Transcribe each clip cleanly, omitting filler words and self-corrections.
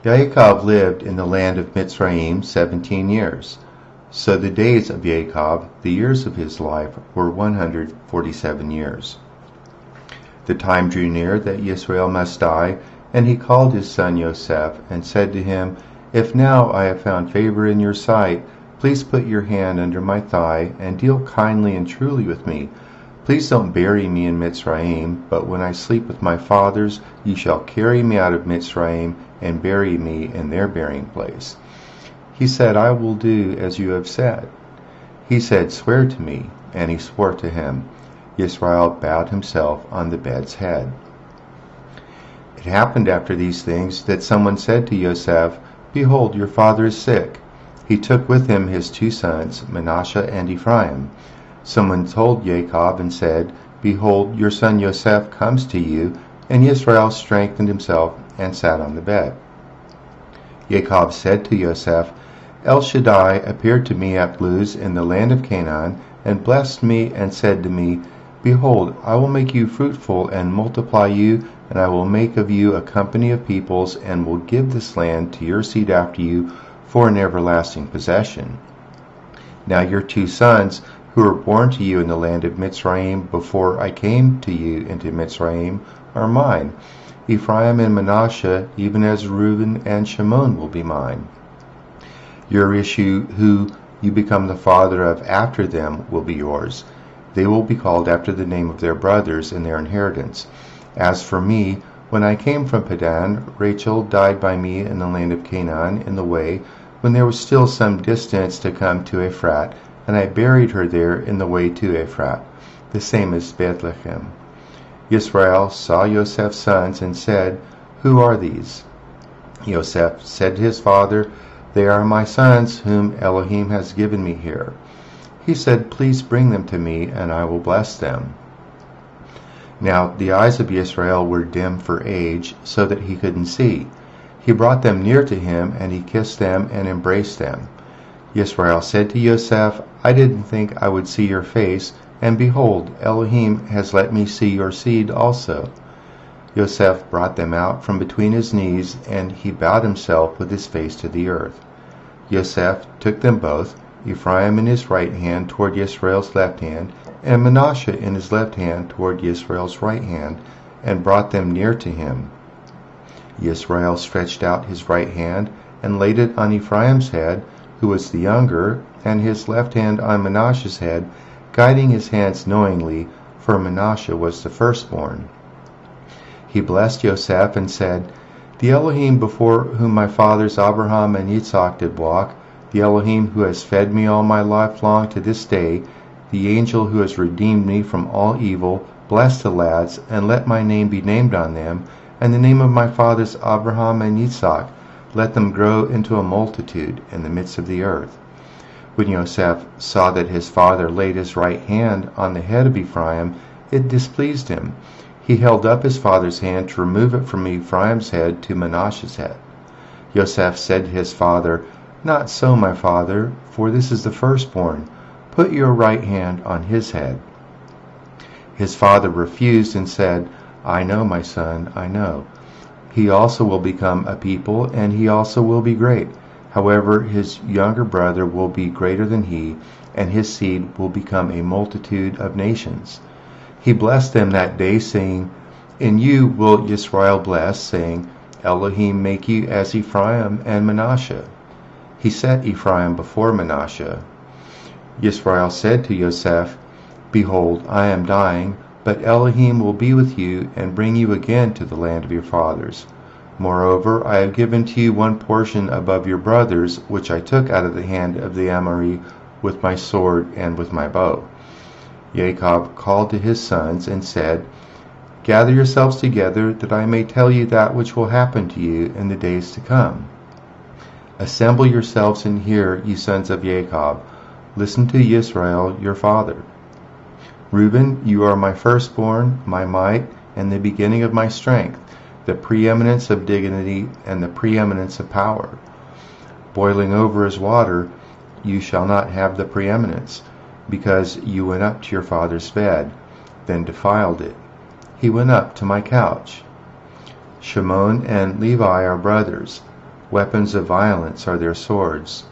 Yaakov lived in the land of Mitzrayim 17 years. So the days of Yaakov, the years of his life, were 147 years. The time drew near that Yisrael must die, and he called his son Yosef, and said to him, If now I have found favor in your sight, please put your hand under my thigh, and deal kindly and truly with me. Please don't bury me in Mitzrayim, but when I sleep with my fathers, you shall carry me out of Mitzrayim, and bury me in their burying place. He said, I will do as you have said. He said, Swear to me. And he swore to him. Yisrael bowed himself on the bed's head. It happened after these things that someone said to Yosef, Behold, your father is sick. He took with him his 2 sons, Manasseh and Ephraim. Someone told Yaakov and said, Behold, your son Yosef comes to you. And Yisrael strengthened himself and sat on the bed. Yaakov said to Yosef, El Shaddai appeared to me at Luz in the land of Canaan, and blessed me and said to me, Behold, I will make you fruitful and multiply you, and I will make of you a company of peoples, and will give this land to your seed after you for an everlasting possession. Now your 2 sons, who were born to you in the land of Mitzrayim before I came to you into Mitzrayim, are mine. Ephraim and Manasseh, even as Reuben and Shimon, will be mine. Your issue, who you become the father of after them, will be yours. They will be called after the name of their brothers in their inheritance. As for me, when I came from Padan, Rachel died by me in the land of Canaan in the way, when there was still some distance to come to Ephrat, and I buried her there in the way to Ephrat, the same as Bethlehem. Yisrael saw Yosef's sons and said, Who are these? Yosef said to his father, They are my sons, whom Elohim has given me here. He said, Please bring them to me, and I will bless them. Now the eyes of Yisrael were dim for age, so that he couldn't see. He brought them near to him, and he kissed them and embraced them. Yisrael said to Yosef, I didn't think I would see your face, and behold, Elohim has let me see your seed also. Yosef brought them out from between his knees, and he bowed himself with his face to the earth. Yosef took them both, Ephraim in his right hand toward Yisrael's left hand, and Manasseh in his left hand toward Yisrael's right hand, and brought them near to him. Yisrael stretched out his right hand, and laid it on Ephraim's head, who was the younger, and his left hand on Manasseh's head, guiding his hands knowingly, for Manasseh was the firstborn. He blessed Yosef and said, The Elohim before whom my fathers Abraham and Yitzhak did walk, the Elohim who has fed me all my life long to this day, the angel who has redeemed me from all evil, bless the lads, and let my name be named on them, and the name of my fathers Abraham and Yitzhak, let them grow into a multitude in the midst of the earth. When Yosef saw that his father laid his right hand on the head of Ephraim, it displeased him. He held up his father's hand to remove it from Ephraim's head to Manasseh's head. Yosef said to his father, Not so, my father, for this is the firstborn. Put your right hand on his head. His father refused and said, I know, my son, I know. He also will become a people, and he also will be great. However, his younger brother will be greater than he, and his seed will become a multitude of nations. He blessed them that day, saying, In you will Yisrael bless, saying, Elohim make you as Ephraim and Manasseh. He set Ephraim before Manasseh. Yisrael said to Yosef, Behold, I am dying, but Elohim will be with you and bring you again to the land of your fathers. Moreover, I have given to you one portion above your brothers, which I took out of the hand of the Amorite with my sword and with my bow. Yaakov called to his sons and said, Gather yourselves together, that I may tell you that which will happen to you in the days to come. Assemble yourselves and hear, you sons of Yaakov. Listen to Yisrael, your father. Reuben, you are my firstborn, my might, and the beginning of my strength, the preeminence of dignity and the preeminence of power. Boiling over as water, you shall not have the preeminence, because you went up to your father's bed, then defiled it. He went up to my couch. Shimon and Levi are brothers. Weapons of violence are their swords.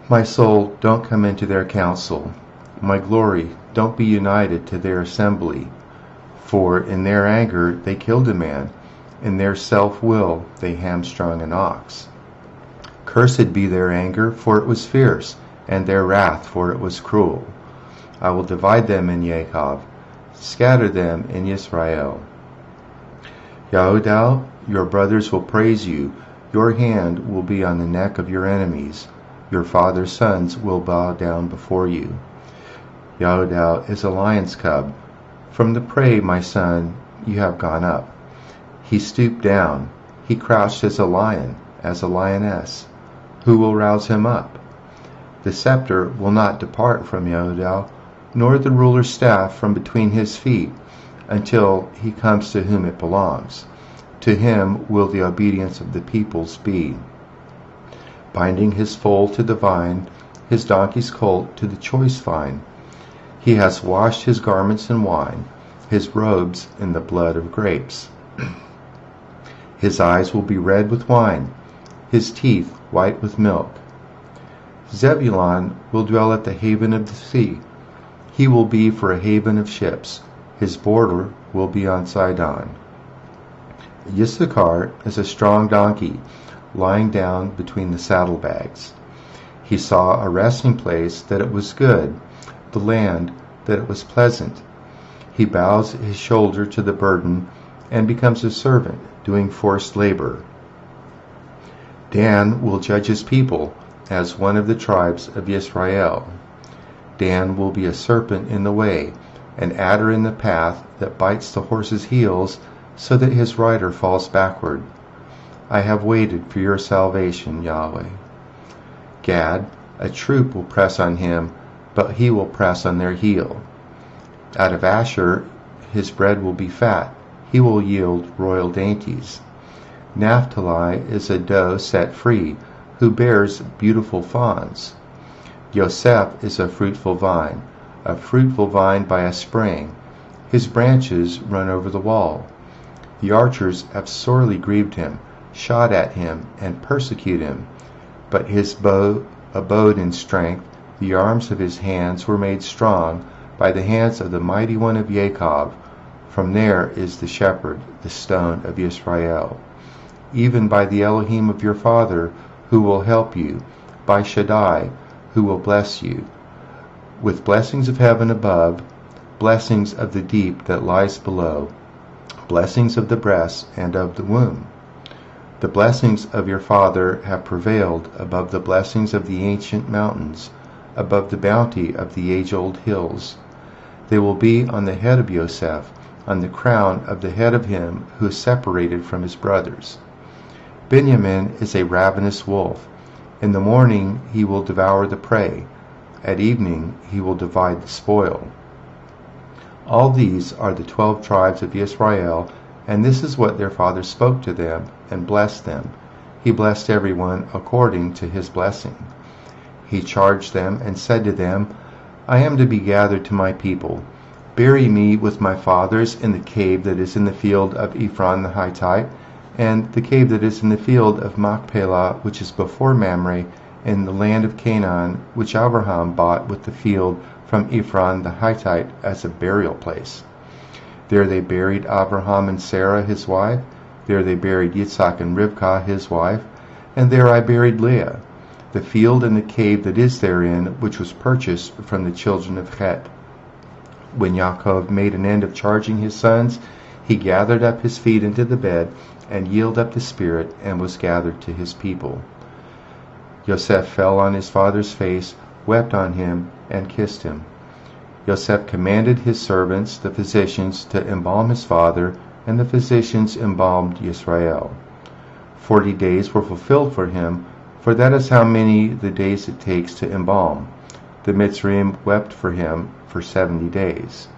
My soul, don't come into their council. My glory, don't be united to their assembly. For in their anger they killed a man, in their self-will they hamstrung an ox. Cursed be their anger, for it was fierce, and their wrath, for it was cruel. I will divide them in Yaakov, scatter them in Israel. Yehudah, your brothers will praise you. Your hand will be on the neck of your enemies. Your father's sons will bow down before you. Yehudah is a lion's cub. From the prey, my son, you have gone up. He stooped down. He crouched as a lion, as a lioness. Who will rouse him up? The scepter will not depart from Yehudah, nor the ruler's staff from between his feet, until he comes to whom it belongs. To him will the obedience of the peoples be. Binding his foal to the vine, his donkey's colt to the choice vine. He has washed his garments in wine, his robes in the blood of grapes. His eyes will be red with wine, his teeth white with milk. Zebulun will dwell at the haven of the sea. He will be for a haven of ships. His border will be on Sidon. Issachar is a strong donkey, lying down between the saddlebags. He saw a resting place that it was good, the land that it was pleasant. He bows his shoulder to the burden and becomes a servant, doing forced labor. Dan will judge his people as one of the tribes of Israel. Dan will be a serpent in the way, an adder in the path that bites the horse's heels so that his rider falls backward. I have waited for your salvation, Yahweh. Gad, a troop will press on him, but he will press on their heel. Out of Asher his bread will be fat, he will yield royal dainties. Naphtali is a doe set free, who bears beautiful fawns. Yosef is a fruitful vine by a spring. His branches run over the wall. The archers have sorely grieved him, shot at him, and persecute him. But his bow abode in strength, the arms of his hands were made strong by the hands of the mighty one of Jacob. From there is the shepherd, the stone of Israel. Even by the Elohim of your father, who will help you, by Shaddai, who will bless you, with blessings of heaven above, blessings of the deep that lies below, blessings of the breast and of the womb. The blessings of your father have prevailed above the blessings of the ancient mountains, above the bounty of the age-old hills. They will be on the head of Yosef, on the crown of the head of him who is separated from his brothers. Benjamin is a ravenous wolf. In the morning he will devour the prey. At evening he will divide the spoil. All these are the 12 tribes of Israel, and this is what their father spoke to them and blessed them. He blessed everyone according to his blessing. He charged them and said to them, I am to be gathered to my people. Bury me with my fathers in the cave that is in the field of Ephron the Hittite, and the cave that is in the field of Machpelah, which is before Mamre, in the land of Canaan, which Abraham bought with the field from Ephron the Hittite as a burial place. There they buried Abraham and Sarah his wife. There they buried Yitzhak and Rivkah his wife. And there I buried Leah. The field and the cave that is therein, which was purchased from the children of Het. When Yaakov made an end of charging his sons, he gathered up his feet into the bed, and yielded up the spirit, and was gathered to his people. Yosef fell on his father's face, wept on him, and kissed him. Yosef commanded his servants, the physicians, to embalm his father, and the physicians embalmed Yisrael. 40 days were fulfilled for him, for that is how many the days it takes to embalm. The Mitzrayim wept for him for 70 days.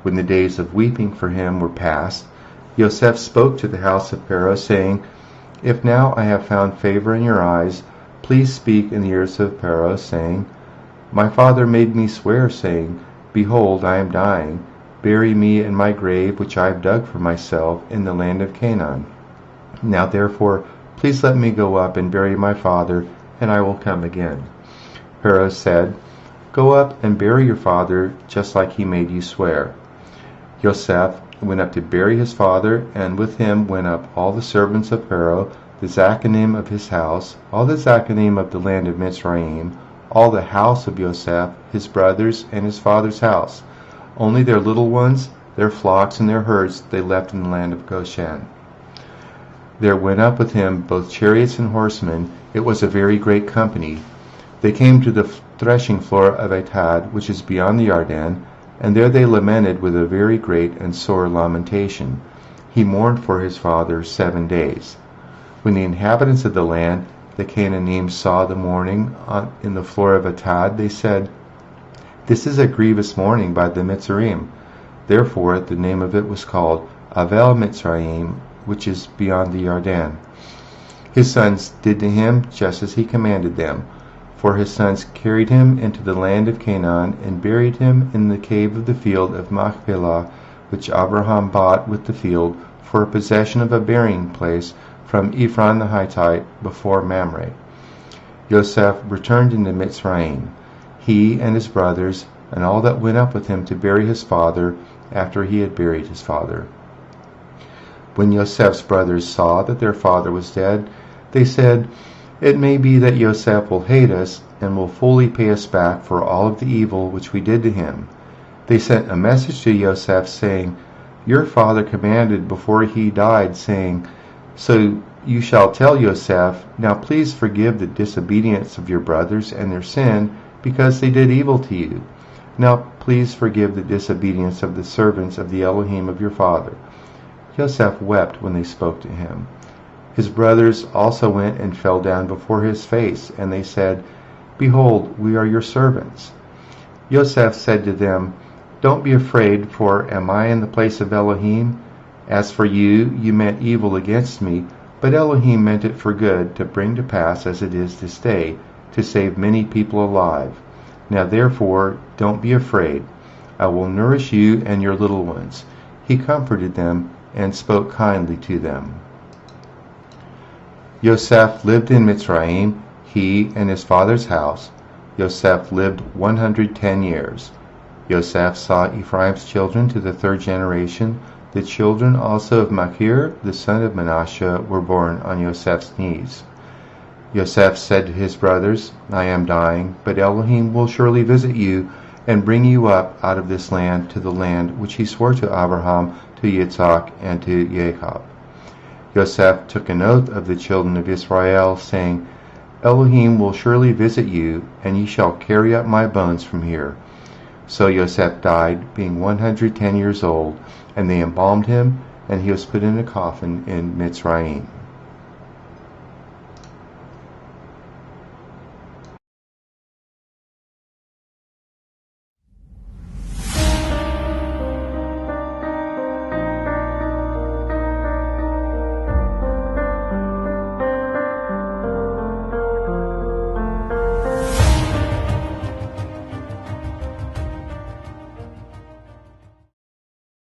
When the days of weeping for him were past, Yosef spoke to the house of Pharaoh, saying, If now I have found favor in your eyes, please speak in the ears of Pharaoh, saying, My father made me swear, saying, Behold, I am dying. Bury me in my grave which I have dug for myself in the land of Canaan. Now therefore Please let me go up and bury my father, and I will come again." Pharaoh said, "Go up and bury your father, just like he made you swear." Yosef went up to bury his father, and with him went up all the servants of Pharaoh, the Zachanim of his house, all the Zachanim of the land of Mitzrayim, all the house of Yosef, his brothers, and his father's house. Only their little ones, their flocks, and their herds they left in the land of Goshen. There went up with him both chariots and horsemen. It was a very great company. They came to the threshing floor of Atad, which is beyond the Yarden, and there they lamented with a very great and sore lamentation. He mourned for his father 7 days. When the inhabitants of the land, the Canaanites, saw the mourning in the floor of Atad, they said, "This is a grievous mourning by the Mitzrayim." Therefore the name of it was called Avel Mitzrayim, which is beyond the Yarden. His sons did to him just as he commanded them, for his sons carried him into the land of Canaan and buried him in the cave of the field of Machpelah, which Abraham bought with the field for a possession of a burying place from Ephron the Hittite before Mamre. Yosef returned into Mitzrayim, he and his brothers, and all that went up with him to bury his father after he had buried his father. When Yosef's brothers saw that their father was dead, they said, "It may be that Yosef will hate us and will fully pay us back for all of the evil which we did to him." They sent a message to Yosef saying, "Your father commanded before he died, saying, 'So you shall tell Yosef, now please forgive the disobedience of your brothers and their sin, because they did evil to you. Now please forgive the disobedience of the servants of the Elohim of your father.'" Yosef wept when they spoke to him. His brothers also went and fell down before his face, and they said, "Behold, we are your servants." Yosef said to them, "Don't be afraid, for am I in the place of Elohim? As for you, you meant evil against me, but Elohim meant it for good, to bring to pass as it is this day, to save many people alive. Now therefore, don't be afraid. I will nourish you and your little ones." He comforted them and spoke kindly to them. Yosef lived in Mitzrayim, he and his father's house. Yosef lived 110 years. Yosef saw Ephraim's children to the 3rd generation. The children also of Machir, the son of Manasseh, were born on Yosef's knees. Yosef said to his brothers, "I am dying, but Elohim will surely visit you and bring you up out of this land to the land which he swore to Abraham, to Yitzhak, and to Jacob." Yosef took an oath of the children of Israel, saying, "Elohim will surely visit you, and ye shall carry up my bones from here." So Yosef died, being 110 years old, and they embalmed him, and he was put in a coffin in Mitzrayim.